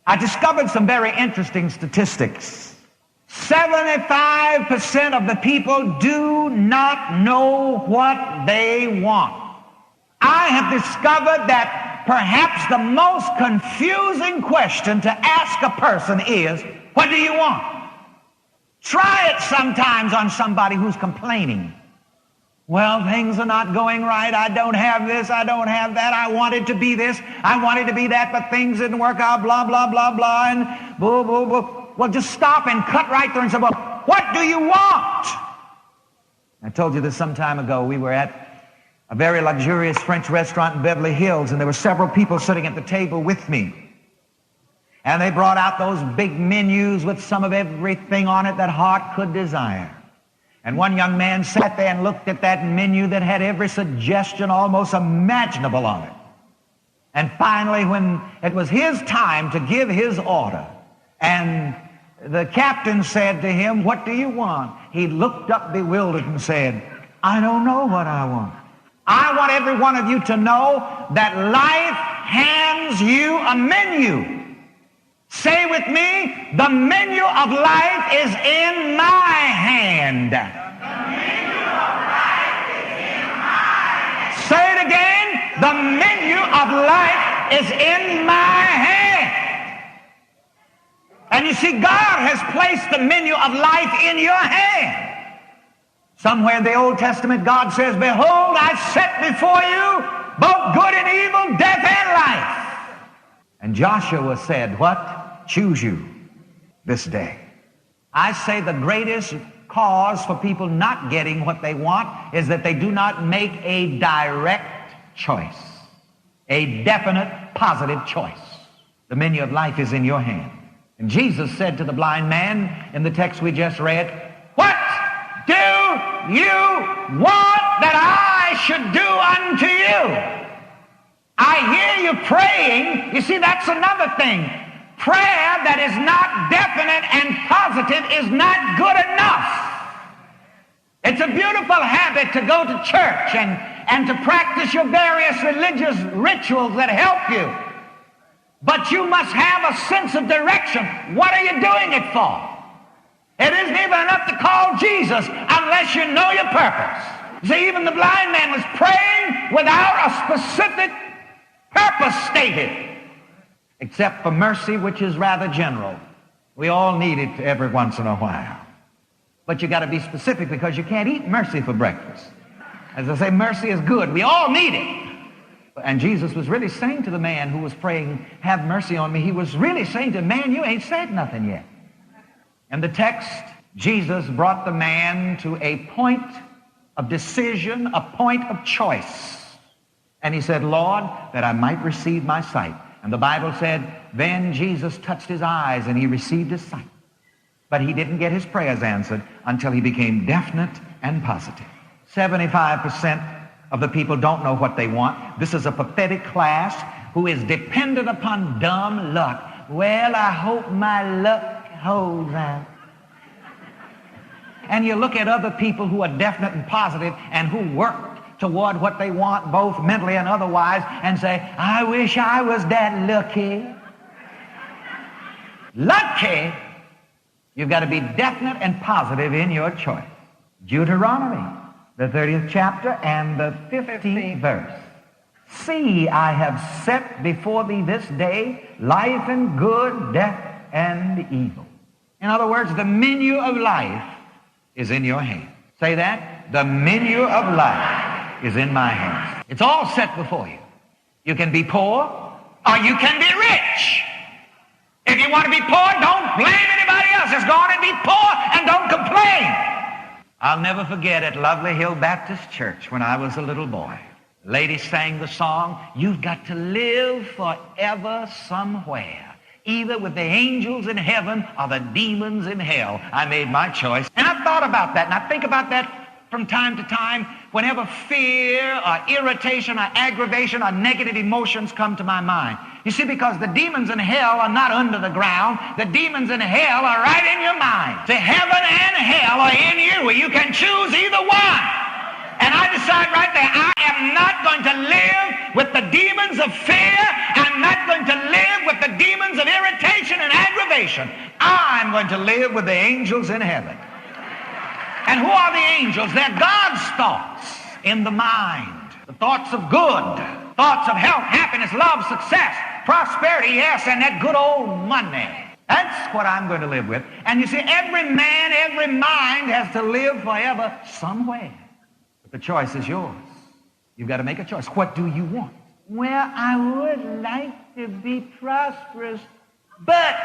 I discovered some very interesting statistics. 75% of the people do not know what they want. I have discovered that perhaps the most confusing question to ask a person is, what do you want? Try it sometimes on somebody who's complaining. Well, things are not going right. I don't have this. I don't have that. I wanted to be this. I wanted to be that, but things didn't work out, blah, blah, blah, blah, and boo, boo, boo. Well, just stop and cut right there and say, well, what do you want? I told you this some time ago. We were at a very luxurious French restaurant in Beverly Hills, and there were several people sitting at the table with me. And they brought out those big menus with some of everything on it that heart could desire. And one young man sat there and looked at that menu that had every suggestion almost imaginable on it. And finally, when it was his time to give his order, and the captain said to him, what do you want? He looked up bewildered and said, I don't know what I want. I want every one of you to know that life hands you a menu. Say with me, the menu of life is in my hand. The menu of life is in my hand. Say it again, the menu of life is in my hand. And you see, God has placed the menu of life in your hand. Somewhere in the Old Testament, God says, behold, I set before you both good and evil, death and life. And Joshua said, what? Choose you this day. I say the greatest cause for people not getting what they want is that they do not make a direct choice, a definite, positive choice. The menu of life is in your hand. And Jesus said to the blind man in the text we just read, what do you want that I should do unto you? I hear you praying. You see, that's another thing. Prayer that is not definite and positive is not good enough. It's a beautiful habit to go to church and to practice your various religious rituals that help you. But you must have a sense of direction. What are you doing it for? It isn't even enough to call Jesus unless you know your purpose. See, even the blind man was praying without a specific purpose stated. Except for mercy, which is rather general. We all need it every once in a while. But you got to be specific because you can't eat mercy for breakfast. As I say, mercy is good. We all need it. And Jesus was really saying to the man who was praying, have mercy on me, he was really saying to him, man, you ain't said nothing yet. In the text, Jesus brought the man to a point of decision, a point of choice. And he said, Lord, that I might receive my sight. And the Bible said, then Jesus touched his eyes and he received his sight. But he didn't get his prayers answered until he became definite and positive. 75% of the people don't know what they want. This is a pathetic class who is dependent upon dumb luck. Well, I hope my luck holds out. And you look at other people who are definite and positive and who work toward what they want, both mentally and otherwise, and say, I wish I was that lucky. Lucky? You've got to be definite and positive in your choice. Deuteronomy, the 30th chapter and the 15th verse. See, I have set before thee this day life and good, death and evil. In other words, the menu of life is in your hand. Say that. The menu of life is in my hands. It's all set before you. You can be poor or you can be rich. If you want to be poor, don't blame anybody else. Just go on and be poor and don't complain. I'll never forget at Lovely Hill Baptist Church when I was a little boy. The lady sang the song, you've got to live forever somewhere, either with the angels in heaven or the demons in hell. I made my choice. And I thought about that, and I think about that from time to time whenever fear or irritation or aggravation or negative emotions come to my mind. You see, because the demons in hell are not under the ground. The demons in hell are right in your mind. See, heaven and hell are in you. You can choose either one. And I decide right there, I am not going to live with the demons of fear. I'm not going to live with the demons of irritation. irritation and aggravation, I'm going to live with the angels in heaven. And who are the angels? They're God's thoughts in the mind. The thoughts of good, thoughts of health, happiness, love, success, prosperity, yes, and that good old money. That's what I'm going to live with. And you see, every man, every mind has to live forever somewhere. But the choice is yours. You've got to make a choice. What do you want? Well, I would like to be prosperous, but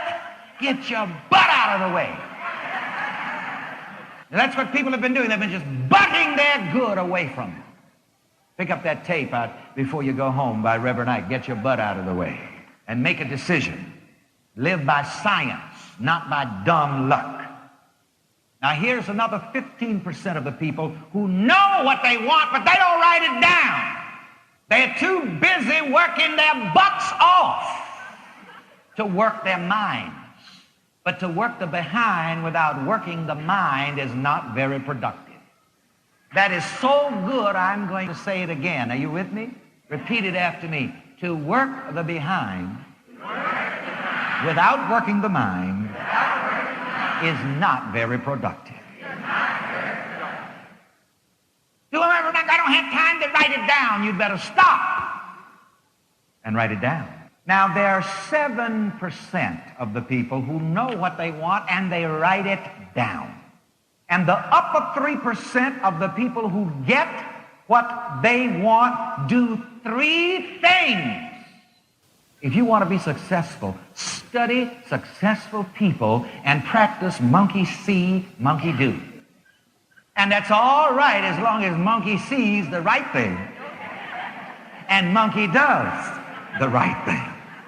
get your butt out of the way. And that's what people have been doing. They've been just butting their good away from it. Pick up that tape out before you go home by Reverend Ike. Get your butt out of the way and make a decision. Live by science, not by dumb luck. Now here's another 15% of the people who know what they want, but they don't write it down. They're too busy working their butts off to work their minds. But to work the behind without working the mind is not very productive. That is so good, I'm going to say it again. Are you with me? Repeat it after me. To work the behind without working the mind is not very productive. I don't have time to write it down. You'd better stop and write it down. Now, there are 7% of the people who know what they want and they write it down. And the upper 3% of the people who get what they want do 3 things. If you want to be successful, study successful people and practice monkey see, monkey do. And that's all right as long as monkey sees the right thing and monkey does the right thing.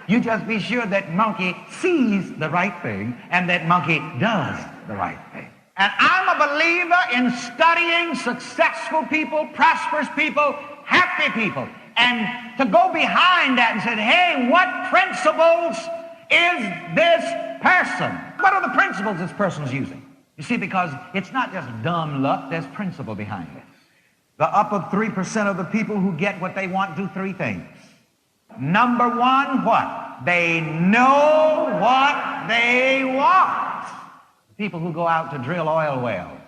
You just be sure that monkey sees the right thing and that monkey does the right thing. And I'm a believer in studying successful people, prosperous people, happy people, and to go behind that and say, hey, what principles is this person? What are the principles this person's using? You see, because it's not just dumb luck, there's principle behind it. The upper 3% of the people who get what they want do 3 things. Number 1, what? They know what they want. People who go out to drill oil wells,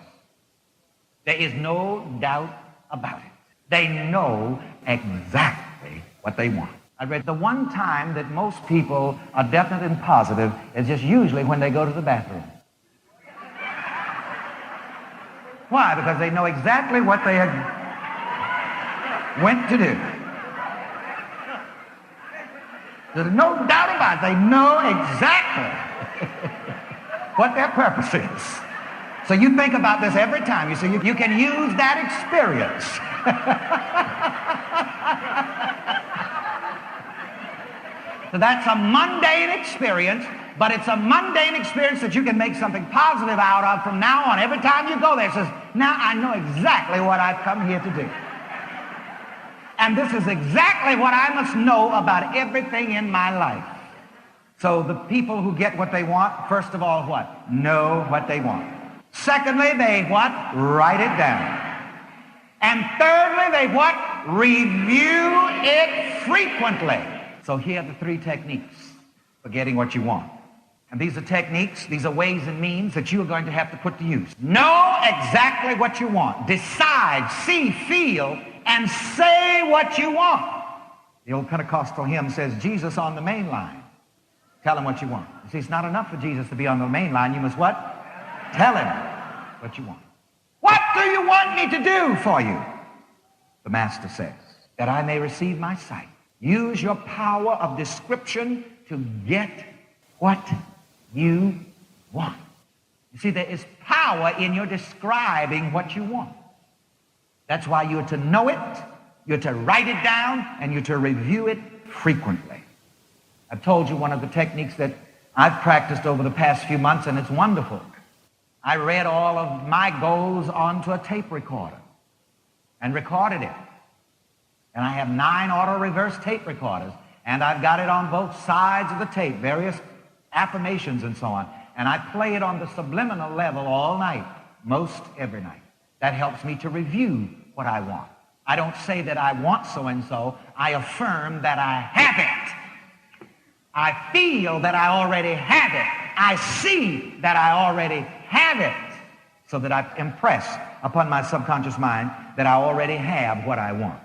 there is no doubt about it. They know exactly what they want. I read the one time that most people are definite and positive is just usually when they go to the bathroom. Why? Because they know exactly what they had went to do. There's no doubt about it. They know exactly what their purpose is. So you think about this every time. You see, you can use that experience. So that's a mundane experience, but it's a mundane experience that you can make something positive out of from now on. Every time you go there, it says, now I know exactly what I've come here to do. And this is exactly what I must know about everything in my life. So the people who get what they want, first of all, what? Know what they want. Secondly, they what? Write it down. And thirdly, they what? Review it frequently. So here are the 3 techniques for getting what you want. And these are techniques, these are ways and means that you are going to have to put to use. Know exactly what you want. Decide, see, feel, and say what you want. The old Pentecostal hymn says, Jesus on the main line. Tell him what you want. You see, it's not enough for Jesus to be on the main line. You must what? Tell him what you want. What do you want me to do for you? The Master says, that I may receive my sight. Use your power of description to get what you want. You see, there is power in your describing what you want. That's why you're to know it, you're to write it down, and you're to review it frequently. I've told you one of the techniques that I've practiced over the past few months, and it's wonderful. I read all of my goals onto a tape recorder and recorded it. And I have 9 auto-reverse tape recorders, and I've got it on both sides of the tape, various affirmations and so on. And I play it on the subliminal level all night, most every night. That helps me to review what I want. I don't say that I want so-and-so. I affirm that I have it. I feel that I already have it. I see that I already have it, so that I impress upon my subconscious mind that I already have what I want.